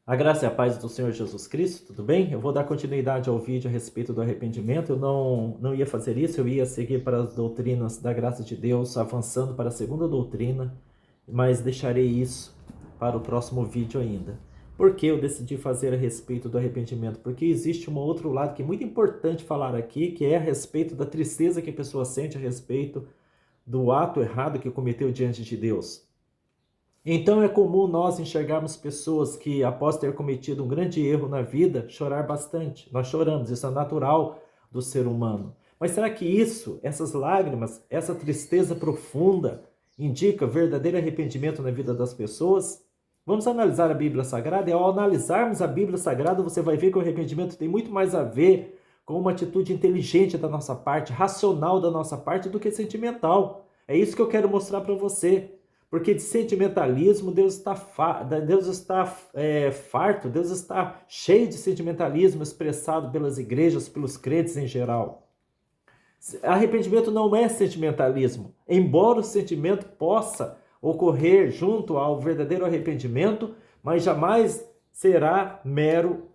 A graça e a paz do Senhor Jesus Cristo, tudo bem? Eu vou dar continuidade ao vídeo a respeito do arrependimento. Eu não ia fazer isso, eu ia seguir para as doutrinas da graça de Deus, avançando para a segunda doutrina, mas deixarei isso para o próximo vídeo ainda. Por que eu decidi fazer a respeito do arrependimento? Porque existe um outro lado que é muito importante falar aqui, que é a respeito da tristeza que a pessoa sente a respeito do ato errado que cometeu diante de Deus. Então é comum nós enxergarmos pessoas que, após ter cometido um grande erro na vida, chorar bastante. Nós choramos, isso é natural do ser humano. Mas será que isso, essas lágrimas, essa tristeza profunda, indica verdadeiro arrependimento na vida das pessoas? Vamos analisar a Bíblia Sagrada, e ao analisarmos a Bíblia Sagrada, você vai ver que o arrependimento tem muito mais a ver com uma atitude inteligente da nossa parte, racional da nossa parte, do que sentimental. É isso que eu quero mostrar para você. Porque de sentimentalismo Deus está farto, Deus está cheio de sentimentalismo expressado pelas igrejas, pelos crentes em geral. Arrependimento não é sentimentalismo, embora o sentimento possa ocorrer junto ao verdadeiro arrependimento, mas jamais será mero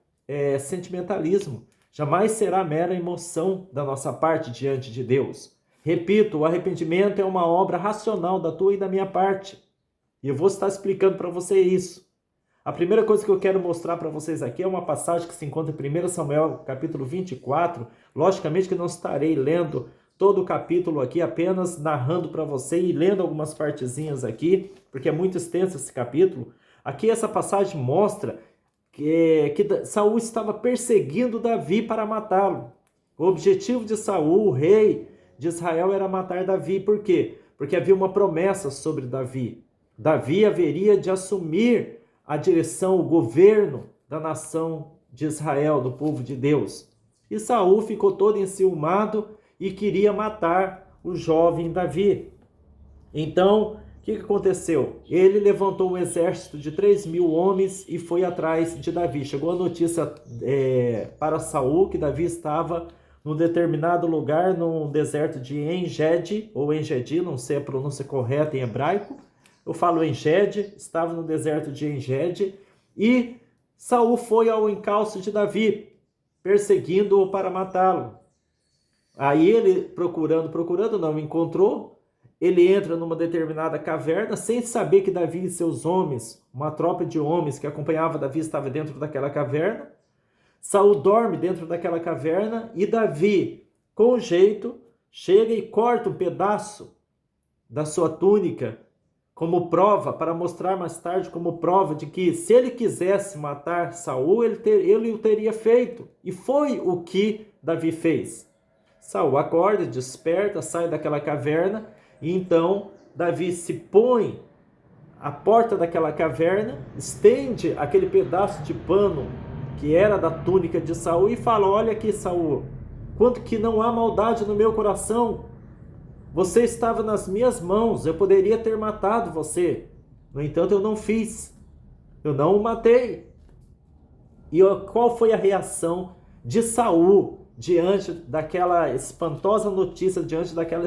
sentimentalismo, jamais será mera emoção da nossa parte diante de Deus. Repito, o arrependimento é uma obra racional da tua e da minha parte. E eu vou estar explicando para você isso. A primeira coisa que eu quero mostrar para vocês aqui é uma passagem que se encontra em 1 Samuel, capítulo 24. Logicamente que não estarei lendo todo o capítulo aqui, apenas narrando para você e lendo algumas partezinhas aqui, porque é muito extenso esse capítulo. Aqui essa passagem mostra que Saul estava perseguindo Davi para matá-lo. O objetivo de Saul, o rei de Israel, era matar Davi. Por quê? Porque havia uma promessa sobre Davi. Davi haveria de assumir a direção, o governo da nação de Israel, do povo de Deus. E Saul ficou todo enciumado e queria matar o jovem Davi. Então, o que aconteceu? Ele levantou um exército de 3.000 homens e foi atrás de Davi. Chegou a notícia para Saul que Davi estava num determinado lugar, no deserto de En-Gedi, ou En-Gedi, não sei a pronúncia correta em hebraico. Eu falo En-Gedi, estava no deserto de En-Gedi, e Saul foi ao encalço de Davi, perseguindo-o para matá-lo. Aí ele, procurando, não encontrou. Ele entra numa determinada caverna, sem saber que Davi e seus homens, uma tropa de homens que acompanhava Davi, estava dentro daquela caverna. Saul dorme dentro daquela caverna e Davi, com jeito, chega e corta um pedaço da sua túnica como prova, para mostrar mais tarde como prova de que, se ele quisesse matar Saul, ele o teria feito. E foi o que Davi fez. Saul acorda, desperta, sai daquela caverna, e então Davi se põe à porta daquela caverna, estende aquele pedaço de pano que era da túnica de Saul e fala: olha aqui, Saul, quanto que não há maldade no meu coração. Você estava nas minhas mãos, eu poderia ter matado você. No entanto, eu não fiz. Eu não o matei. E qual foi a reação de Saul diante daquela espantosa notícia, diante daquela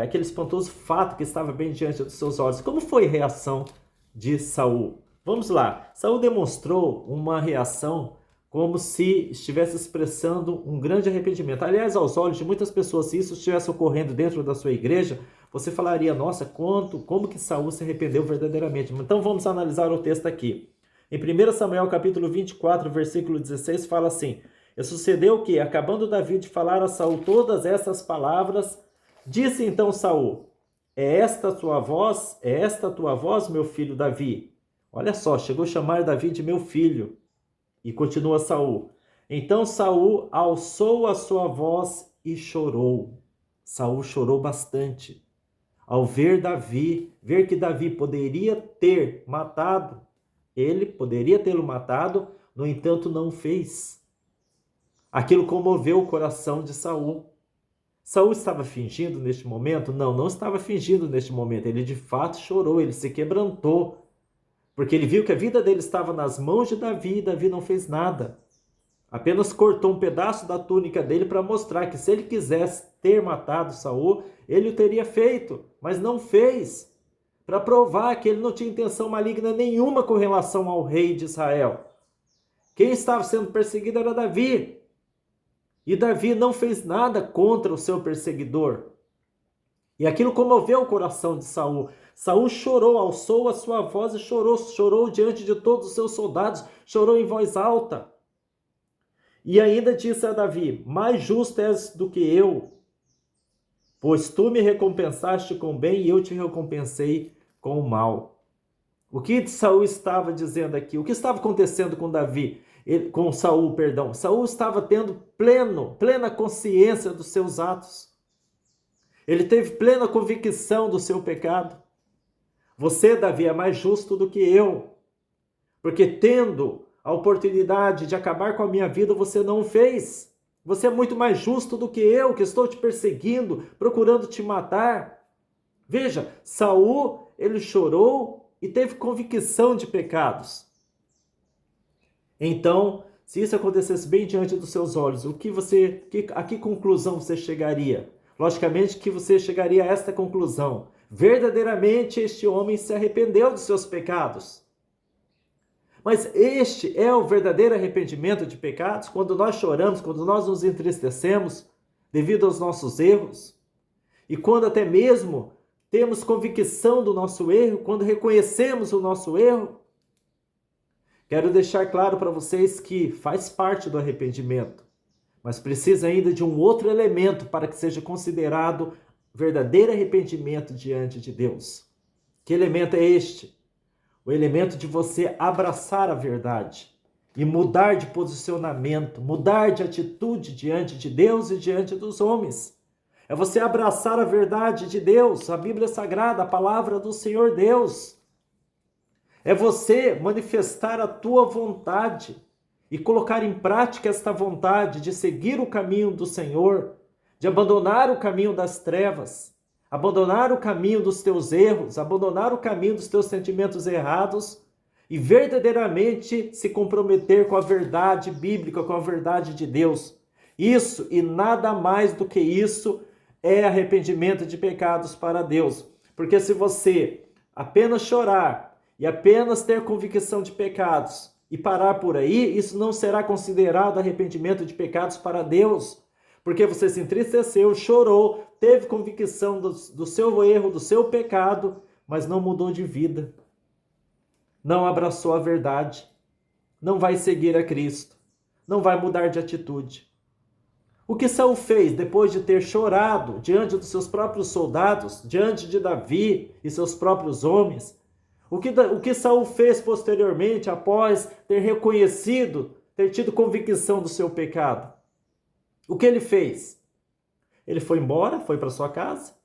aquele espantoso fato que estava bem diante dos seus olhos? Como foi a reação de Saul? Vamos lá. Saul demonstrou uma reação como se estivesse expressando um grande arrependimento. Aliás, aos olhos de muitas pessoas, se isso estivesse ocorrendo dentro da sua igreja, você falaria: nossa, como que Saul se arrependeu verdadeiramente? Então vamos analisar o texto aqui. Em 1 Samuel capítulo 24, versículo 16, fala assim: e sucedeu que, acabando Davi de falar a Saul todas essas palavras, disse então Saul: é esta a tua voz? É esta a tua voz, meu filho Davi? Olha só, chegou a chamar Davi de meu filho. E continua Saul: então Saul alçou a sua voz e chorou. Saul chorou bastante ao ver que Davi poderia ter matado. Ele poderia tê-lo matado, no entanto não fez. Aquilo comoveu o coração de Saul. Saul estava fingindo neste momento? Não, não estava fingindo neste momento. Ele de fato chorou, ele se quebrantou. Porque ele viu que a vida dele estava nas mãos de Davi e Davi não fez nada. Apenas cortou um pedaço da túnica dele para mostrar que, se ele quisesse ter matado Saul, ele o teria feito, mas não fez. para provar que ele não tinha intenção maligna nenhuma com relação ao rei de Israel. Quem estava sendo perseguido era Davi. E Davi não fez nada contra o seu perseguidor. E aquilo comoveu o coração de Saul. Saul chorou, alçou a sua voz e chorou diante de todos os seus soldados, chorou em voz alta. E ainda disse a Davi: mais justo és do que eu, pois tu me recompensaste com bem e eu te recompensei com o mal. O que Saul estava dizendo aqui? O que estava acontecendo com Davi? Com Saul, perdão. Saul estava tendo plena consciência dos seus atos. Ele teve plena convicção do seu pecado. Você, Davi, é mais justo do que eu, porque tendo a oportunidade de acabar com a minha vida, você não o fez. Você é muito mais justo do que eu, que estou te perseguindo, procurando te matar. Veja, Saul, ele chorou e teve convicção de pecados. Então, se isso acontecesse bem diante dos seus olhos, a que conclusão você chegaria? Logicamente que você chegaria a esta conclusão: verdadeiramente este homem se arrependeu dos seus pecados. Mas este é o verdadeiro arrependimento de pecados? Quando nós choramos, quando nós nos entristecemos devido aos nossos erros, e quando até mesmo temos convicção do nosso erro, quando reconhecemos o nosso erro. Quero deixar claro para vocês que faz parte do arrependimento, mas precisa ainda de um outro elemento para que seja considerado verdadeiro arrependimento diante de Deus. Que elemento é este? O elemento de você abraçar a verdade e mudar de posicionamento, mudar de atitude diante de Deus e diante dos homens. É você abraçar a verdade de Deus, a Bíblia Sagrada, a palavra do Senhor Deus. É você manifestar a tua vontade e colocar em prática esta vontade de seguir o caminho do Senhor, de abandonar o caminho das trevas, abandonar o caminho dos teus erros, abandonar o caminho dos teus sentimentos errados e verdadeiramente se comprometer com a verdade bíblica, com a verdade de Deus. Isso e nada mais do que isso é arrependimento de pecados para Deus. Porque se você apenas chorar e apenas ter convicção de pecados e parar por aí, isso não será considerado arrependimento de pecados para Deus. Porque você se entristeceu, chorou, teve convicção do seu erro, do seu pecado, mas não mudou de vida. Não abraçou a verdade. Não vai seguir a Cristo. Não vai mudar de atitude. O que Saul fez depois de ter chorado diante dos seus próprios soldados, diante de Davi e seus próprios homens? O que Saul fez posteriormente, após ter reconhecido, ter tido convicção do seu pecado? O que ele fez? Ele foi embora, foi para sua casa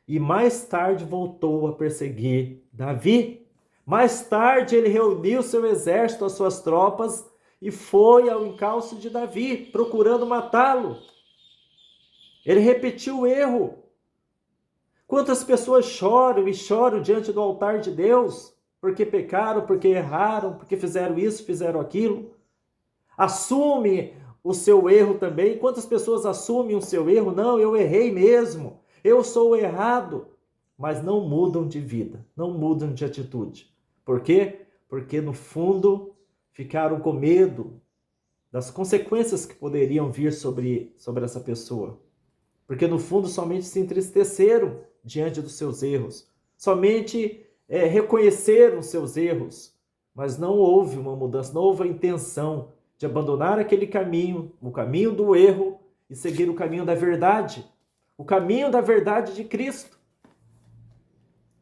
e mais tarde voltou a perseguir Davi. Mais tarde ele reuniu seu exército, as suas tropas e foi ao encalço de Davi, procurando matá-lo. Ele repetiu o erro. Quantas pessoas choram e choram diante do altar de Deus, porque pecaram, porque erraram, porque fizeram isso, fizeram aquilo. Assume o seu erro também. Quantas pessoas assumem o seu erro? Não, eu errei mesmo, eu sou o errado. Mas não mudam de vida, não mudam de atitude. Por quê? Porque no fundo ficaram com medo das consequências que poderiam vir sobre essa pessoa. Porque no fundo somente se entristeceram diante dos seus erros. Somente reconheceram os seus erros. Mas não houve uma mudança, não houve a intenção de abandonar aquele caminho, o caminho do erro, e seguir o caminho da verdade. O caminho da verdade de Cristo.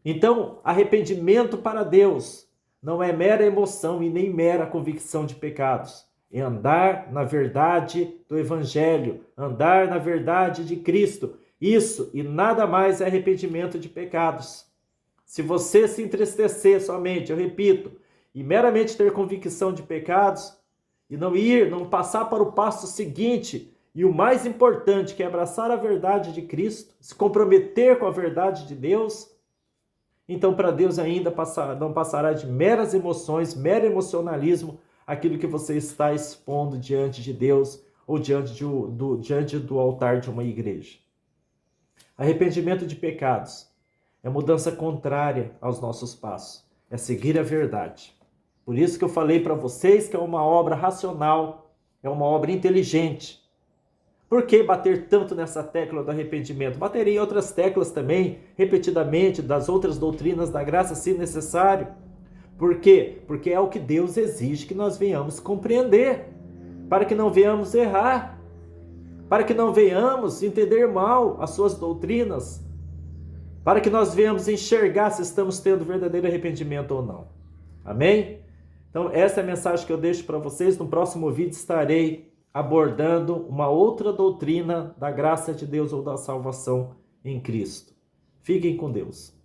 Então, arrependimento para Deus não é mera emoção e nem mera convicção de pecados. É andar na verdade do Evangelho, andar na verdade de Cristo. Isso e nada mais é arrependimento de pecados. Se você se entristecer somente, eu repito, e meramente ter convicção de pecados, e não passar para o passo seguinte, e o mais importante, que é abraçar a verdade de Cristo, se comprometer com a verdade de Deus, então para Deus ainda não passará de meras emoções, mero emocionalismo, aquilo que você está expondo diante de Deus ou diante do altar de uma igreja. Arrependimento de pecados é mudança contrária aos nossos passos, é seguir a verdade. Por isso que eu falei para vocês que é uma obra racional, é uma obra inteligente. Por que bater tanto nessa tecla do arrependimento? Baterei em outras teclas também, repetidamente, das outras doutrinas da graça, se necessário. Por quê? Porque é o que Deus exige que nós venhamos compreender, para que não venhamos errar, para que não venhamos entender mal as suas doutrinas, para que nós venhamos enxergar se estamos tendo verdadeiro arrependimento ou não. Amém? Então, essa é a mensagem que eu deixo para vocês. No próximo vídeo estarei abordando uma outra doutrina da graça de Deus ou da salvação em Cristo. Fiquem com Deus.